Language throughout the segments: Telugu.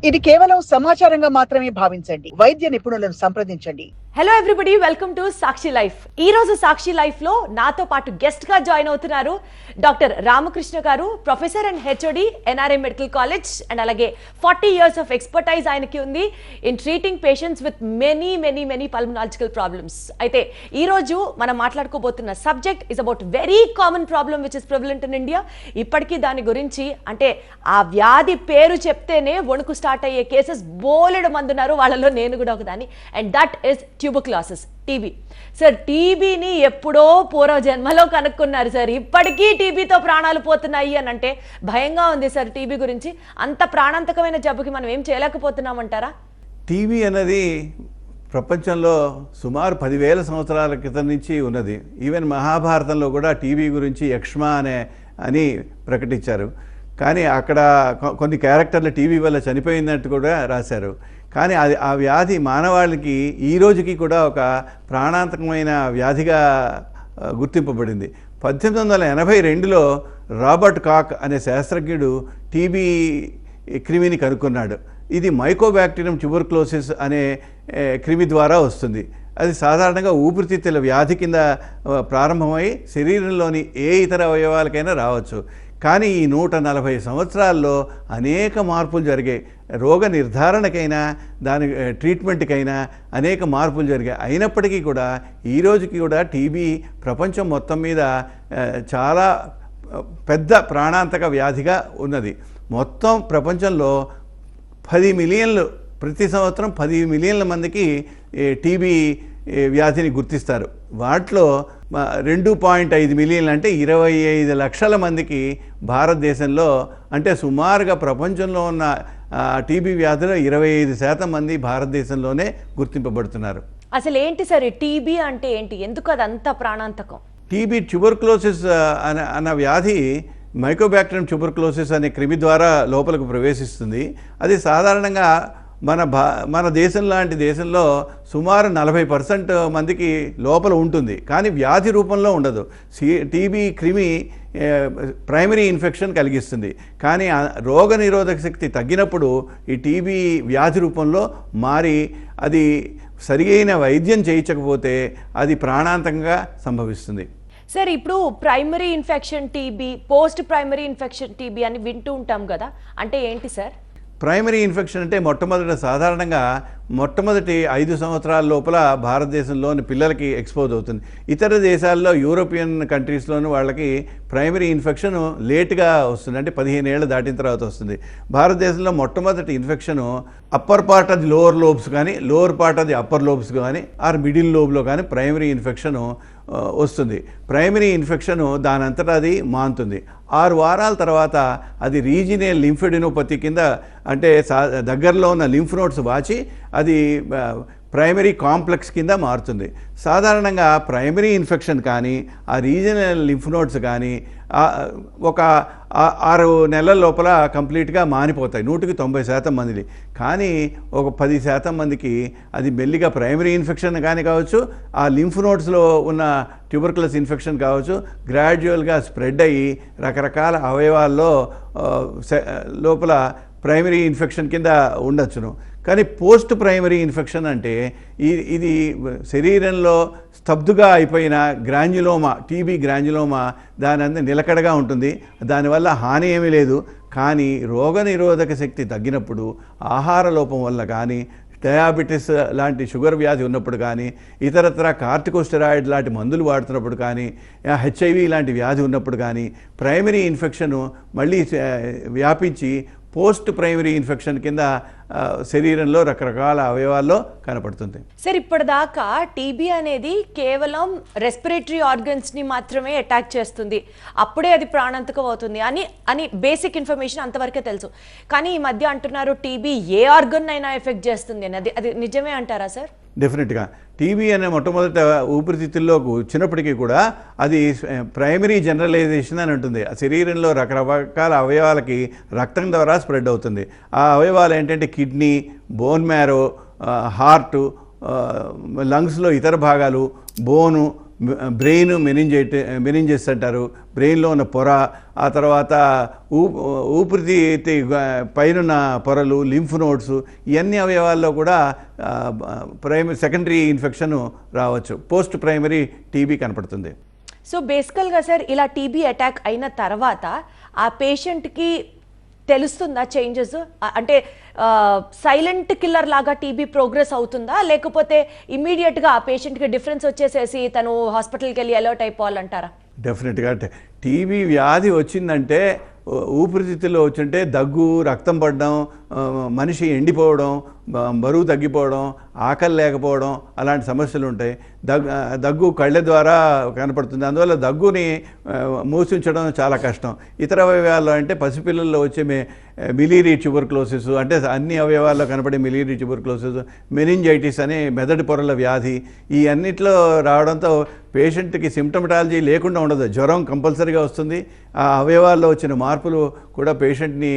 ఇది కేవలం సమాచారంగా మాత్రమే భావించండి. వైద్య నిపుణులను సంప్రదించండి. Hello everybody, welcome to Sakshi life. ఈ రోజు సాక్షి లైఫ్ లో నాతో పాటు గెస్ట్ గా జాయిన్ అవుతున్నారు doctor Ramakrishna garu, professor and HOD NRI medical college, and అలాగే 40 years ఆఫ్ ఎక్స్పర్టైజ్ ఆయనకి ఉంది in treating patients with many pulmonological problems. అయితే ఈ రోజు మనం మాట్లాడుకోబోతున్న subject is about very common problem which is prevalent in India. ఇప్పటికీ దాని గురించి అంటే ఆ వ్యాధి పేరు చెప్తేనే వణుకు స్టార్ట్ అయ్యే కేసెస్ బోలెడు మంది ఉన్నారు, వాళ్ళలో నేను కూడా ఒకదాన్ని. And that is tuberculosis, TB. Sir, టీబీని ఎప్పుడో పూర్వ జన్మలో కనుక్కున్నారు సార్, ఇప్పటికీ టీబీతో ప్రాణాలు పోతున్నాయి అని అంటే భయంగా ఉంది సార్. టీబీ గురించి అంత ప్రాణాంతకమైన జబ్బుకి మనం ఏం చేయలేకపోతున్నామంటారా? టీబీ అనేది ప్రపంచంలో సుమారు 10,000 సంవత్సరాల క్రితం నుంచి ఉన్నది. ఈవెన్ మహాభారతంలో కూడా టీబీ గురించి యక్ష్మా అని ప్రకటించారు. కానీ అక్కడ కొన్ని క్యారెక్టర్లు టీబీ వల్ల చనిపోయినట్టు కూడా రాశారు. కానీ ఆ వ్యాధి మానవాళికి ఈ రోజుకి కూడా ఒక ప్రాణాంతకమైన వ్యాధిగా గుర్తింపబడింది. 1882లో రాబర్ట్ కాక్ అనే శాస్త్రజ్ఞుడు టీబీ క్రిమిని కనుక్కున్నాడు. ఇది మైకోబాక్టీరియం ట్యూబర్క్లోసిస్ అనే క్రిమి ద్వారా వస్తుంది. అది సాధారణంగా ఊపిరితిత్తుల వ్యాధి కింద ప్రారంభమై శరీరంలోని ఏ ఇతర అవయవాలకైనా రావచ్చు. కానీ ఈ 140 సంవత్సరాల్లో అనేక మార్పులు జరిగాయి. రోగ నిర్ధారణకైనా దాని ట్రీట్మెంట్కైనా అనేక మార్పులు జరిగాయి. అయినప్పటికీ కూడా ఈ రోజుకి కూడా టీబీ ప్రపంచం మొత్తం మీద చాలా పెద్ద ప్రాణాంతక వ్యాధిగా ఉన్నది. మొత్తం ప్రపంచంలో 10 మిలియన్లు, ప్రతి సంవత్సరం 10 మిలియన్ల మందికి టీబీ వ్యాధిని గుర్తిస్తారు. వాటిలో 2.5 మిలియన్లు అంటే 25 లక్షల మందికి భారతదేశంలో, అంటే సుమారుగా ప్రపంచంలో ఉన్న టీబీ వ్యాధిలో 25% మంది భారతదేశంలోనే గుర్తింపబడుతున్నారు. అసలు ఏంటి సార్ టీబీ అంటే ఏంటి, ఎందుకు అది అంత ప్రాణాంతకం? టీబీ ట్యూబర్క్లోసిస్ అన్న వ్యాధి మైకోబాక్టీరియం ట్యూబర్క్లోసిస్ అనే క్రిమి ద్వారా లోపలికి ప్రవేశిస్తుంది. అది సాధారణంగా మన దేశం లాంటి దేశంలో సుమారు 40% మందికి లోపల ఉంటుంది, కానీ వ్యాధి రూపంలో ఉండదు. టీబీ క్రిమి ప్రైమరీ ఇన్ఫెక్షన్ కలిగిస్తుంది. కానీ రోగ నిరోధక శక్తి తగ్గినప్పుడు ఈ టీబీ వ్యాధి రూపంలో మారి అది సరియైన వైద్యం చేయించకపోతే అది ప్రాణాంతకంగా సంభవిస్తుంది. సార్, ఇప్పుడు primary infection TB, post primary infection TB అని వింటూ ఉంటాం కదా, అంటే ఏంటి సార్? ప్రైమరీ ఇన్ఫెక్షన్ అంటే సాధారణంగా మొట్టమొదటి 5 సంవత్సరాల లోపల భారతదేశంలోని పిల్లలకి ఎక్స్పోజ్ అవుతుంది. ఇతర దేశాల్లో, యూరోపియన్ కంట్రీస్లోని వాళ్ళకి ప్రైమరీ ఇన్ఫెక్షన్ లేట్గా వస్తుంది, అంటే 15 ఏళ్ళు దాటిన తర్వాత వస్తుంది. భారతదేశంలో మొట్టమొదటి infection upper part of the lower lobes కానీ, lower part of the upper lobes కానీ, ఆర్ మిడిల్ లోబ్లో కానీ ప్రైమరీ ఇన్ఫెక్షను వస్తుంది. ప్రైమరీ ఇన్ఫెక్షను దానంతటా అది మానుతుంది. 6 వారాల తర్వాత అది రీజినల్ లింఫెడినోపతి కింద, అంటే దగ్గరలో ఉన్న లింఫ్ నోడ్స్ వాచి అది ప్రైమరీ కాంప్లెక్స్ కింద మారుతుంది. సాధారణంగా ప్రైమరీ ఇన్ఫెక్షన్ కానీ ఆ రీజనల్ లింఫ్ నోడ్స్ కానీ ఒక 6 నెలల లోపల కంప్లీట్గా మానిపోతాయి 190% మందిని. కానీ ఒక 10% మందికి అది మెల్లిగా ప్రైమరీ ఇన్ఫెక్షన్ కానీ కావచ్చు, ఆ లింఫ్ నోడ్స్లో ఉన్న ట్యూబర్క్యులోసిస్ ఇన్ఫెక్షన్ కావచ్చు, గ్రాడ్యువల్గా స్ప్రెడ్ అయ్యి రకరకాల అవయవాల్లో లోపల ప్రైమరీ ఇన్ఫెక్షన్ కింద ఉండొచ్చును. కానీ పోస్ట్ ప్రైమరీ ఇన్ఫెక్షన్ అంటే ఇది శరీరంలో స్తబ్దుగా అయిపోయిన గ్రాన్యులోమా, టీబీ గ్రాన్యులోమా దాని అంతా నిలకడగా ఉంటుంది. దానివల్ల హాని ఏమీ లేదు. కానీ రోగనిరోధక శక్తి తగ్గినప్పుడు, ఆహార లోపం వల్ల కానీ, డయాబెటీస్ లాంటి షుగర్ వ్యాధి ఉన్నప్పుడు కానీ, ఇతరత్ర కార్టికోస్టెరాయిడ్ లాంటి మందులు వాడుతున్నప్పుడు కానీ, హెచ్ఐవి లాంటి వ్యాధి ఉన్నప్పుడు కానీ ప్రైమరీ ఇన్ఫెక్షను మళ్ళీ వ్యాపించి పోస్ట్ ప్రైమరీ ఇన్ఫెక్షన్ కింద శరీరంలో రకరకాల అవయవాల్లో కనపడుతుంది. సార్, ఇప్పటిదాకా టీబీ అనేది కేవలం రెస్పిరేటరీ ఆర్గన్స్ని మాత్రమే అటాక్ చేస్తుంది, అప్పుడే అది ప్రాణాంతకం అవుతుంది అని బేసిక్ ఇన్ఫర్మేషన్ అంతవరకే తెలుసు. కానీ ఈ మధ్య అంటున్నారు టీబీ ఏ ఆర్గన్ అయినా ఎఫెక్ట్ చేస్తుంది అని. అది నిజమే అంటారా సార్? డెఫినెట్గా టీబీ అనే మొట్టమొదట ఊపిరితిత్తుల్లోకి వచ్చినప్పటికీ కూడా అది ప్రైమరీ జనరలైజేషన్ అని ఉంటుంది. శరీరంలో రకరకాల అవయవాలకి రక్తం ద్వారా స్ప్రెడ్ అవుతుంది. ఆ అవయవాలు ఏంటంటే కిడ్నీ, బోన్ మ్యారో, హార్టు, లంగ్స్లో ఇతర భాగాలు, బోను, బ్రెయిన్ మెనింజెస్ అంటారు, బ్రెయిన్లో ఉన్న పొర, ఆ తర్వాత ఊపిరితిత్తి పైన పొరలు, లింఫ్ నోడ్స్, ఇవన్నీ అవయవాల్లో కూడా సెకండరీ ఇన్ఫెక్షన్ రావచ్చు. పోస్ట్ ప్రైమరీ టీబీ కనపడుతుంది. సో బేసికల్గా సార్ ఇలా టీబీ అటాక్ అయిన తర్వాత ఆ పేషెంట్కి తెలుస్తుందా చేంజెస్? అంటే సైలెంట్ కిల్లర్ లాగా టీబీ ప్రోగ్రెస్ అవుతుందా, లేకపోతే ఇమీడియట్గా ఆ పేషెంట్కి డిఫరెన్స్ వచ్చేసేసి తను హాస్పిటల్కి వెళ్ళి అలర్ట్ అయిపోవాలంటారా? డెఫినెట్గా టీబీ వ్యాధి వచ్చిందంటే ఊపిరితిత్తుల్లో వచ్చింటే దగ్గు, రక్తం పడడం, మనిషి ఎండిపోవడం, బరువు తగ్గిపోవడం, ఆకలి లేకపోవడం, అలాంటి సమస్యలు ఉంటాయి. దగ్గు కళ్ళ ద్వారా కనపడుతుంది. అందువల్ల దగ్గుని మూసించడం చాలా కష్టం. ఇతర అవయవాల్లో అంటే పసిపిల్లల్లో వచ్చే మిలీరీ ట్యూబర్క్లోసిస్, అంటే అన్ని అవయవాల్లో కనపడే మిలీరీ ట్యూబర్క్లోసిస్, మెనింజైటిస్ అనే మెదడు పొరల వ్యాధి, ఈ అన్నిట్లో రావడంతో పేషెంట్కి సిమ్టమటాలజీ లేకుండా ఉండదు. జ్వరం కంపల్సరీగా వస్తుంది. ఆ అవయవాల్లో వచ్చిన మార్పులు కూడా పేషెంట్ని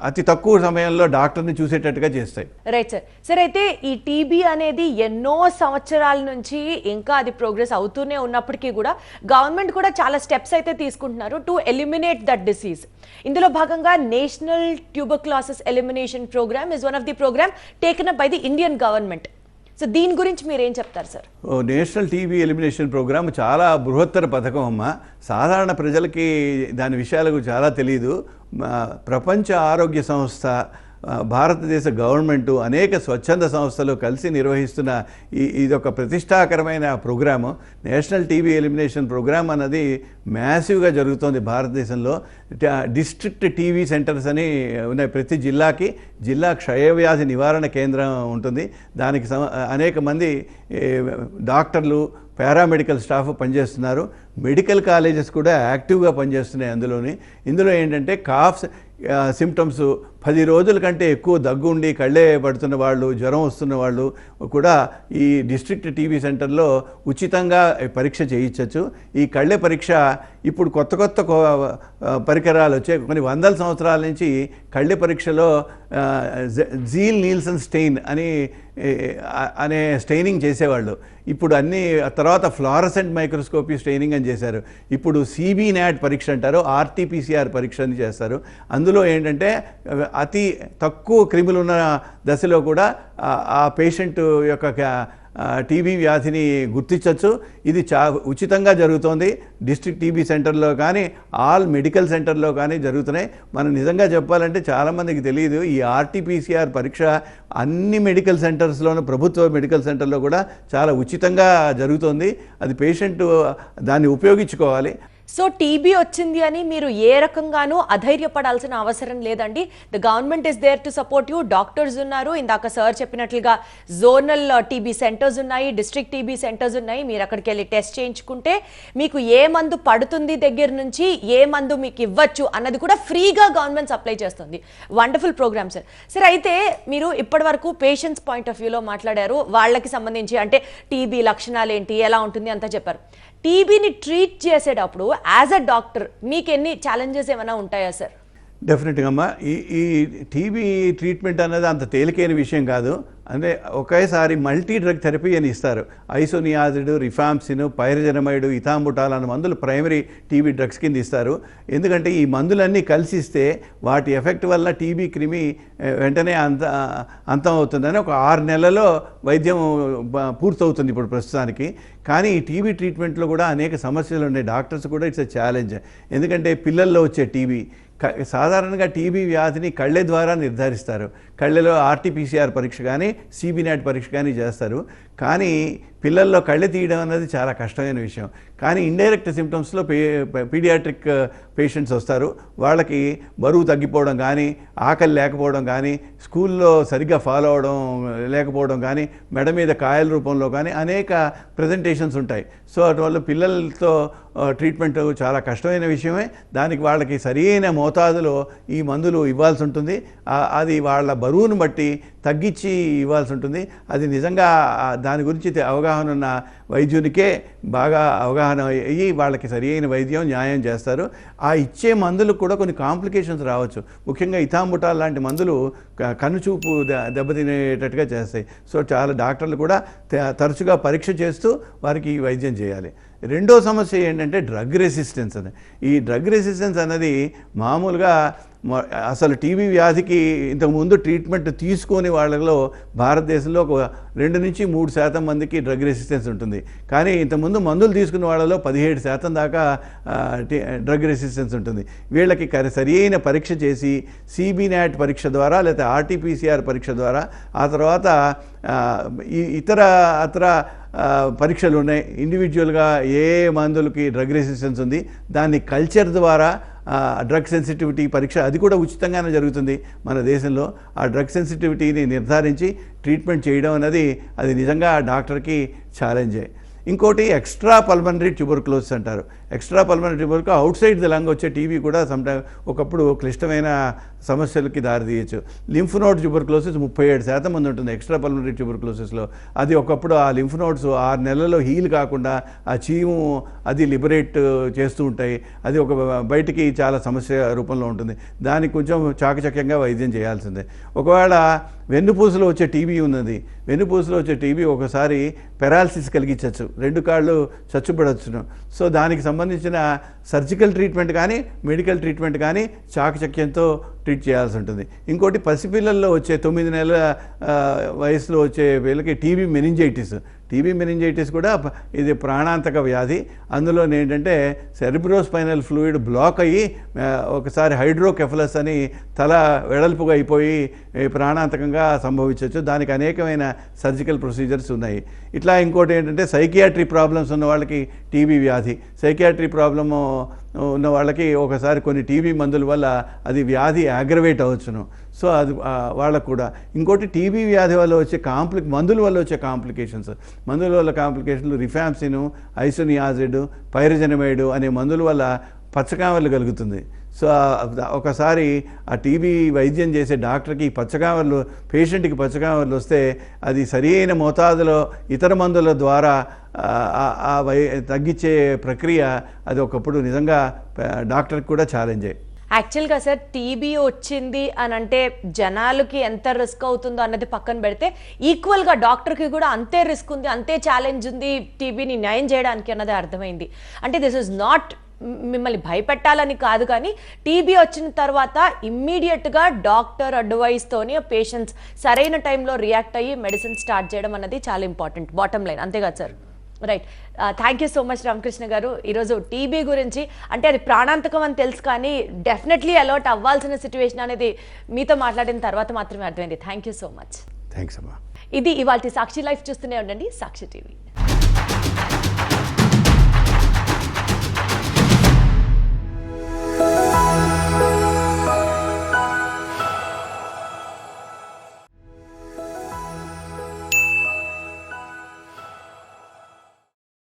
అతి తక్కువ సమయంలో డాక్టర్ని చూసేటట్టుగా చేస్తాయి. Right sir. సార్ అయితే ఈ టీబీ అనేది ఎన్నో సంవత్సరాల నుంచి ఇంకా అది ప్రోగ్రెస్ అవుతూనే ఉన్నప్పటికీ కూడా గవర్నమెంట్ కూడా చాలా స్టెప్స్ అయితే తీసుకుంటున్నారు టు ఎలిమినేట్ దట్ డిసీజ్. ఇందులో భాగంగా national tuberculosis elimination programme is one of the programme taken up by the Indian government. So దీని గురించి మీరు ఏం చెప్తారు sir? National TB elimination programme చాలా బృహత్తర పథకం అమ్మ. సాధారణ ప్రజలకి దాని విషయాలకు చాలా తెలియదు. ప్రపంచ ఆరోగ్య సంస్థ, భారతదేశ గవర్నమెంటు, అనేక స్వచ్ఛంద సంస్థలు కలిసి నిర్వహిస్తున్న ఇదొక ప్రతిష్టాకరమైన programme. National TB elimination programme అన్నది మ్యాసివ్గా జరుగుతోంది భారతదేశంలో. డిస్ట్రిక్ట్ టీబీ సెంటర్స్ అని ఉన్నాయి. ప్రతి జిల్లాకి జిల్లా క్షయవ్యాధి నివారణ కేంద్రం ఉంటుంది. దానికి అనేక మంది డాక్టర్లు, పారామెడికల్ స్టాఫ్ పనిచేస్తున్నారు. మెడికల్ కాలేజెస్ కూడా యాక్టివ్గా పనిచేస్తున్నాయి. ఇందులో ఏంటంటే కాఫ్ సిమ్టమ్స్ 10 రోజుల కంటే ఎక్కువ దగ్గు ఉండి కళ్ళే పడుతున్న వాళ్ళు, జ్వరం వస్తున్న వాళ్ళు కూడా ఈ డిస్ట్రిక్ట్ టీబీ సెంటర్లో ఉచితంగా పరీక్ష చేయించవచ్చు. ఈ కళ్ళే పరీక్ష ఇప్పుడు కొత్త పరికరాలు వచ్చాయి. కొన్ని వందల సంవత్సరాల నుంచి కళ్ళే పరీక్షలో జీల్ నీల్సన్ స్టెయిన్ అనే స్టెయినింగ్ చేసేవాళ్ళు. ఇప్పుడు తర్వాత ఫ్లోరసెంట్ మైక్రోస్కోపీ స్టెయినింగ్ అని చేశారు. ఇప్పుడు సిబి నాట్ పరీక్ష అంటారు, ఆర్టీపీసీఆర్ పరీక్ష అని చేస్తారు. అందులో ఏంటంటే అతి తక్కువ క్రిములు ఉన్న దశలో కూడా ఆ పేషెంట్ యొక్క టీబీ వ్యాధిని గుర్తించవచ్చు. ఇది ఉచితంగా జరుగుతోంది. డిస్ట్రిక్ట్ టీబీ సెంటర్లో కానీ, ఆల్ మెడికల్ సెంటర్లో కానీ జరుగుతున్నాయి. మనం నిజంగా చెప్పాలంటే చాలామందికి తెలియదు, ఈ ఆర్టీపీసీఆర్ పరీక్ష అన్ని మెడికల్ సెంటర్స్లోనూ, ప్రభుత్వ మెడికల్ సెంటర్లో కూడా చాలా ఉచితంగా జరుగుతోంది. అది పేషెంట్ దాన్ని ఉపయోగించుకోవాలి. సో టీబీ వచ్చింది అని మీరు ఏ రకంగానూ అధైర్యపడాల్సిన అవసరం లేదండి. The government is there to support you. Doctors ఉన్నారు, ఇందాక సార్ చెప్పినట్లుగా జోనల్ టీబీ సెంటర్స్ ఉన్నాయి, డిస్ట్రిక్ట్ టీబీ సెంటర్స్ ఉన్నాయి. మీరు అక్కడికి వెళ్ళి టెస్ట్ చేయించుకుంటే మీకు ఏ మందు పడుతుంది దగ్గర నుంచి ఏ మందు మీకు ఇవ్వచ్చు అన్నది కూడా ఫ్రీగా గవర్నమెంట్ సప్లై చేస్తుంది. Wonderful programme sir. సార్ అయితే మీరు ఇప్పటి వరకు పేషెంట్స్ పాయింట్ ఆఫ్ వ్యూలో మాట్లాడారు. వాళ్ళకి సంబంధించి అంటే టీబీ లక్షణాలు ఏంటి, ఎలా ఉంటుంది అంతా చెప్పారు. టీబీని ట్రీట్ చేసేటప్పుడు యాజ్ అ డాక్టర్ మీకు ఎన్ని ఛాలెంజెస్ ఏమైనా ఉంటాయా సార్? డెఫినెట్గా అమ్మా. ఈ టీబీ ట్రీట్మెంట్ అనేది అంత తేలికైన విషయం కాదు. అంటే ఒకేసారి మల్టీ డ్రగ్ థెరపీ అని ఇస్తారు. ఐసోనియాజిడ్, రిఫాంప్సిన్, పైరజనమైడ్, ఇథాంబుటాల్ అనే మందులు ప్రైమరీ టీబీ డ్రగ్స్ కింద ఇస్తారు. ఎందుకంటే ఈ మందులన్నీ కలిసిస్తే వాటి ఎఫెక్ట్ వల్ల టీబీ క్రిమి వెంటనే అంతం అవుతుందని ఒక 6 నెలల్లో వైద్యం పూర్తవుతుంది ఇప్పుడు ప్రస్తుతానికి. కానీ ఈ టీబీ ట్రీట్మెంట్లో కూడా అనేక సమస్యలు ఉన్నాయి. డాక్టర్స్ కూడా ఇట్స్ ఎ ఛాలెంజ్. ఎందుకంటే పిల్లల్లో వచ్చే టీబీ సాధారణంగా టీబీ వ్యాధిని కళ్ళ ద్వారా నిర్ధారిస్తారు. కళ్ళలో ఆర్టీపీసీఆర్ పరీక్ష కానీ, సిబి నాట్ పరీక్ష కానీ చేస్తారు. కానీ పిల్లల్లో కళ్ళు తీయడం అనేది చాలా కష్టమైన విషయం. కానీ ఇండైరెక్ట్ సిమ్టమ్స్లో పీడియాట్రిక్ పేషెంట్స్ వస్తారు. వాళ్ళకి బరువు తగ్గిపోవడం కానీ, ఆకలి లేకపోవడం కానీ, స్కూల్లో సరిగ్గా ఫాలో అవడం లేకపోవడం కానీ, మెడ మీద కాయల రూపంలో కానీ అనేక ప్రజెంటేషన్స్ ఉంటాయి. సో అటువల్ల పిల్లలతో ట్రీట్మెంట్ చాలా కష్టమైన విషయమే. దానికి వాళ్ళకి సరైన మోతాదులో ఈ మందులు ఇవ్వాల్సి ఉంటుంది. అది వాళ్ళ బరువును బట్టి తగ్గించి ఇవ్వాల్సి ఉంటుంది. అది నిజంగా దాని గురించి అవగాహన ఉన్న వైద్యునికే బాగా అవగాహన అయ్యి వాళ్ళకి సరి అయిన వైద్యం న్యాయం చేస్తారు. ఆ ఇచ్చే మందులకు కూడా కొన్ని కాంప్లికేషన్స్ రావచ్చు. ముఖ్యంగా ఇథాంబుటాల్ లాంటి మందులు కనుచూపు దెబ్బతినేటట్టుగా చేస్తాయి. సో చాలా డాక్టర్లు కూడా తరచుగా పరీక్ష చేస్తూ వారికి వైద్యం చేయాలి. రెండో సమస్య ఏంటంటే డ్రగ్ రెసిస్టెన్స్ అని. ఈ డ్రగ్ రెసిస్టెన్స్ అనేది మామూలుగా అసలు టీబీ వ్యాధికి ఇంతకుముందు ట్రీట్మెంట్ తీసుకొని వాళ్ళలో భారతదేశంలో ఒక 2 నుంచి 3% మందికి డ్రగ్ రెసిస్టెన్స్ ఉంటుంది. కానీ ఇంతకుముందు మందులు తీసుకున్న వాళ్ళలో 17% దాకా డ్రగ్ రెసిస్టెన్స్ ఉంటుంది. వీళ్ళకి సరి అయిన పరీక్ష చేసి సిబినాట్ పరీక్ష ద్వారా లేదా ఆర్టీపీసీఆర్ పరీక్ష ద్వారా ఆ తర్వాత ఇతర పరీక్షలు ఉన్నాయి. ఇండివిజువల్గా ఏ మందులకి డ్రగ్ రెసిస్టెన్స్ ఉంది దాన్ని కల్చర్ ద్వారా డ్రగ్ సెన్సిటివిటీ పరీక్ష అది కూడా ఉచితంగానే జరుగుతుంది మన దేశంలో. ఆ డ్రగ్ సెన్సిటివిటీని నిర్ధారించి ట్రీట్మెంట్ చేయడం అనేది అది నిజంగా డాక్టర్కి ఛాలెంజే. ఇంకోటి ఎక్స్ట్రా పల్మనరీ ట్యూబర్క్లోసిస్ అంటారు. Extra pulmonary tuberculosis out side the lung వచ్చే టీబీ కూడా ఒకప్పుడు క్లిష్టమైన సమస్యలకి దారితీయచ్చు. లింఫ్ నోడ్ ట్యూబర్క్లోసిస్ 37% మంది ఉంటుంది ఎక్స్ట్రా పల్మనరీ ట్యూబర్క్లోసిస్లో. అది ఒకప్పుడు ఆ లింఫ్ నోడ్స్ 6 నెలల్లో హీల్ కాకుండా ఆ చీము అది లిబరేట్ చేస్తూ ఉంటాయి. అది ఒక బయటికి చాలా సమస్య రూపంలో ఉంటుంది. దానికి కొంచెం చాకచక్యంగా వైద్యం చేయాల్సిందే. ఒకవేళ వెన్నుపూసలో వచ్చే టీబీ ఉన్నది. వెన్నుపూసలో వచ్చే టీబీ ఒకసారి పెరాలసిస్ కలిగించవచ్చు, 2 కాళ్ళు చచ్చుపడవచ్చును. సో దానికి సంబంధించిన సర్జికల్ ట్రీట్మెంట్ కానీ మెడికల్ ట్రీట్మెంట్ కానీ చాకచక్యంతో ట్రీట్ చేయాల్సి ఉంటుంది. ఇంకోటి పసిపిల్లల్లో వచ్చే 9 నెలల వయసులో వచ్చే వీళ్ళకి టీబీ మెనింజైటిస్ కూడా ఇది ప్రాణాంతక వ్యాధి. అందులో ఏంటంటే సెరిబ్రోస్పైనల్ ఫ్లూయిడ్ బ్లాక్ అయ్యి ఒకసారి హైడ్రోకెఫలస్ అని తల వెడల్పుగా అయిపోయి ప్రాణాంతకంగా సంభవించవచ్చు. దానికి అనేకమైన సర్జికల్ ప్రొసీజర్స్ ఉన్నాయి. ఇట్లా ఇంకోటి ఏంటంటే సైకియాట్రీ ప్రాబ్లమ్స్ ఉన్న వాళ్ళకి టీబీ వ్యాధి, సైకియాట్రీ ప్రాబ్లము ఉన్న వాళ్ళకి ఒకసారి కొన్ని టీబీ మందుల వల్ల అది వ్యాధి అగ్రవేట్ అవ్వచ్చును. సో అది వాళ్ళకు కూడా. ఇంకోటి టీబీ వ్యాధి వల్ల వచ్చే మందుల వల్ల వచ్చే కాంప్లికేషన్లు రిఫాంసిన్, ఐసోనియాజిడ్, పైరజనమైడ్ అనే మందుల వల్ల పచ్చకామెర్లు కలుగుతుంది. సో ఒకసారి ఆ టీబీ వైద్యం చేసే డాక్టర్కి పేషెంట్కి పచ్చకామెర్లు వస్తే అది సరి అయిన మోతాదులో ఇతర మందుల ద్వారా తగ్గించే ప్రక్రియ అది ఒకప్పుడు నిజంగా డాక్టర్కి కూడా ఛాలెంజే. యాక్చువల్గా సార్ టీబీ వచ్చింది అని అంటే జనాలకి ఎంత రిస్క్ అవుతుందో అన్నది పక్కన పెడితే ఈక్వల్గా డాక్టర్కి కూడా అంతే రిస్క్ ఉంది, అంతే ఛాలెంజ్ ఉంది టీబీని న్యాయం చేయడానికి అన్నది అర్థమైంది. అంటే దిస్ ఇస్ నాట్ మిమ్మల్ని భయపెట్టాలని కాదు, కానీ టీబీ వచ్చిన తర్వాత ఇమ్మీడియట్గా డాక్టర్ అడ్వైస్తోని పేషెంట్స్ సరైన టైంలో రియాక్ట్ అయ్యి మెడిసిన్ స్టార్ట్ చేయడం అన్నది చాలా ఇంపార్టెంట్, బాటమ్ లైన్. అంతేకాదు sir? Right. Thank you so much Ramakrishna గారు. ఈరోజు టీబీ గురించి అంటే అది ప్రాణాంతకం అని తెలుసు, కానీ డెఫినెట్లీ అలర్ట్ అవ్వాల్సిన సిచ్యువేషన్ అనేది మీతో మాట్లాడిన తర్వాత మాత్రమే అర్థమైంది. Thank you so much. Thanks అమ్మా. ఇది ఇవాల్టి సాక్షి లైఫ్. చూస్తూనే ఉండండి సాక్షి టీవీ.